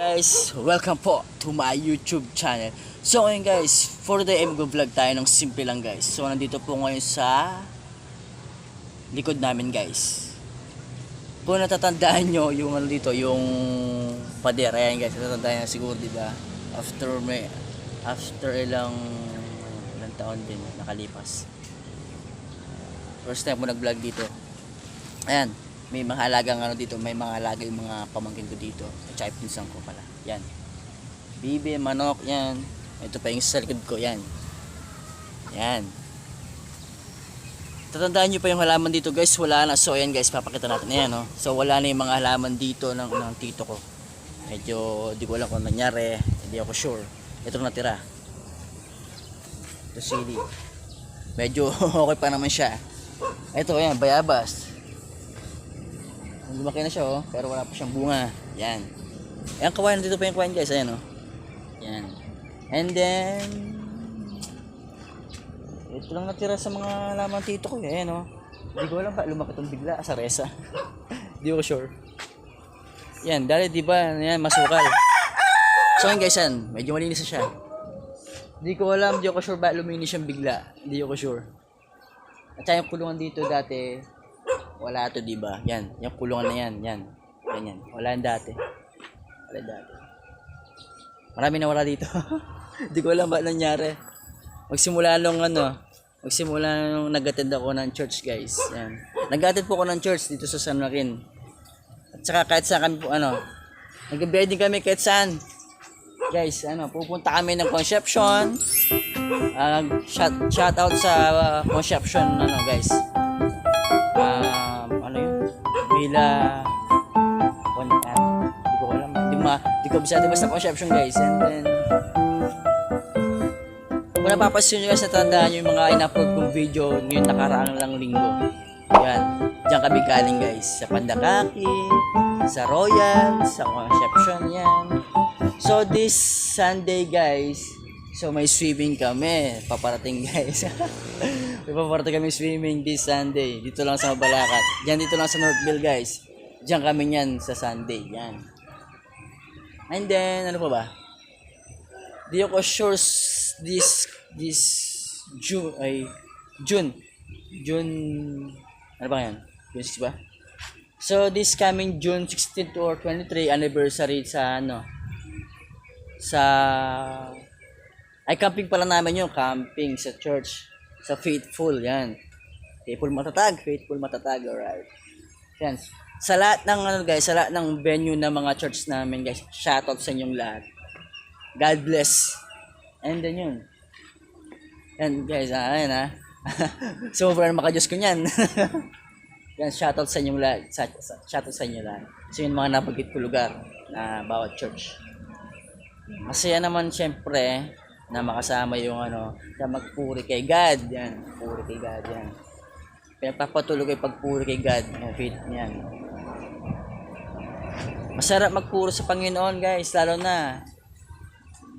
Guys, welcome po to my YouTube channel. So ngayon guys, for the mag-vlog tayo ng simple lang guys. So nandito po ngayon sa likod namin guys. Kung natatandaan nyo yung ano dito, yung pader, ayan guys, natatandaan nyo siguro diba? After ilang taon din nakalipas. First time ko nag-vlog dito. Ayan. May mga alagang ano dito, may mga alaga yung mga pamangkin ko dito. At saka pinsan ko pala. Yan. Bibi, manok, yan. Ito pa yung sa likod ko, yan. Yan. Tatandaan nyo pa yung halaman dito guys, wala na. So ayan guys, papakita natin. Ayan, no? So wala na yung mga halaman dito ng tito ko. Medyo, di ko alam kung nangyari. Hindi ako sure. Ito natira. Ito sili. Medyo okay pa naman siya. Ito, ayan, bayabas. Lumaki na siya oh, pero wala pa siyang bunga. Yan. Ayan kawain, dito pa yung kawain guys, ayan oh. Yan. And then ito lang natira sa mga lamang tito ko, ayan oh. Hindi ko alam ba lumaki itong bigla sa resa. Hindi ko sure. Yan, dahil di ba yan masukal. So yan guys, yan, medyo malinis na siya. Hindi ko alam, hindi ko sure ba luminis siyang bigla. Hindi ko sure. At saka yung kulungan dito dati wala to, di ba? Yan, yung kulungan na yan, yan. Ganyan. Wala yan dati. Wala dati. Marami na wala dito. Hindi ko alam ba nangyari. Magsimula nung nag-attend ako ng church, guys. Yan. Nag-attend po ako ng church dito sa San Joaquin. At saka kahit saan kami po nag-bed din kami kahit saan. Guys, pupunta kami ng Conception. Shout out sa Conception, guys. Villa hindi ko alam, di ko bisado basta Conception guys. And then kung napapasin nyo guys, natandaan nyo yung mga in-upload kong video ngayon nakaraang lang linggo. Yan, dyan kami galing guys, sa Pandakaki, sa Royal, sa Conception. Yan. So this Sunday guys, so may swimming kami paparating guys. May paparating kami swimming this Sunday dito lang sa Mabalacat. Diyan dito lang sa Northville guys. Diyan kami niyan sa Sunday. Yan. And then ano pa ba? Di ako sure this June ano ba yan? June 6 ba? So this coming June 16 or 23 anniversary sa camping pala namin yung camping sa church. Sa Faithful, yan. Faithful matatag, alright. Yan. Sa lahat ng guys, sa lahat ng venue na mga church namin guys, shoutout sa inyong lahat. God bless. And then yun. Yan guys, ayan ha. Sobrang makajos ko niyan. Yan, shoutout sa inyong lahat. Shoutout sa inyo lahat. So yung mga napagit ko lugar na bawat church. Masaya naman syempre na makasama yung na magpuri kay God. Yan, puri kay God yan. Pinagpapatuloy kay pagpuri kay God. Yan. Masarap magpuri sa Panginoon guys, lalo na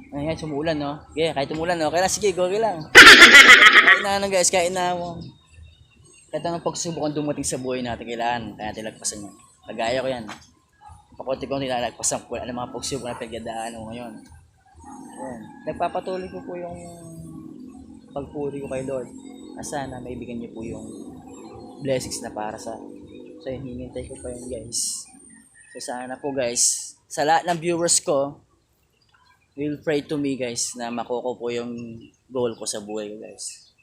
ayan, sumuulan no. Yeah, kahit umulan no. Kaya sige, go lang. Kain na guys, kain na mo. Kahit anong pagsubok ang dumating sa buhay natin, kailangan natin lagpasan yan. Kagaya ko yan. Pakunti-kunti na lagpasan ko ang mga pagsubok na pinagdadaan ko ngayon. Ayan. Nagpapatuloy ko po yung pagpuri ko kay Lord na sana maibigyan niyo po yung blessings na para sa so hinihintay ko pa yun guys. So sana po guys, sa lahat ng viewers ko, will pray to me guys na makuha po yung goal ko sa buhay ko guys.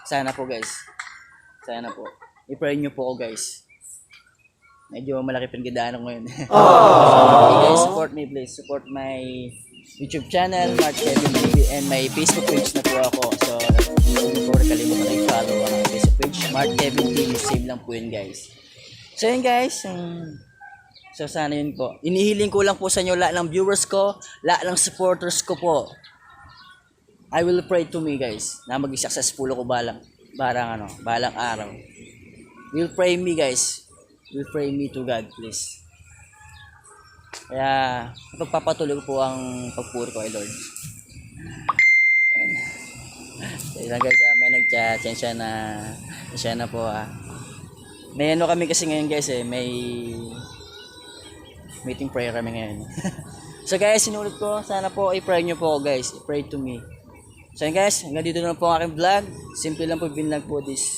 Sana po guys, sana po i-pray niyo po ako guys. Medyo malaki pinagdadaanan ko ngayon. Okay guys, support me please. Support my YouTube channel, Mark Kevin TV, and my Facebook page na po ako. So, hindi po kalimutan i-follow ang Facebook page, Mark Kevin TV. Same lang po yun guys. So yun guys, so sana yun po. Inihiling ko lang po sa inyo lahat ng viewers ko, lahat ng supporters ko po. I will pray to me guys, na maging successful ako balang araw. Will pray me guys. Will pray me to God, please. Kaya, pagpapatuloy ko po ang pagpuri ko kay Lord. Kaya guys, may nag-chat. Siya na po May kami kasi ngayon guys may Meeting prayer kami ngayon. So guys, sinulit ko. Sana po i-pray nyo po ako guys. I-pray to me. So yun guys, hanggang dito na po ang aking vlog. Simple lang po binlog po this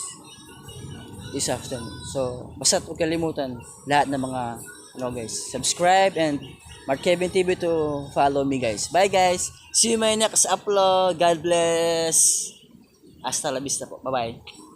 afternoon. So, basta huwag kalimutan lahat ng mga guys, subscribe and Mark Kevin TV to follow me guys. Bye guys. See you in my next upload. God bless. Hasta la vista po. Bye bye.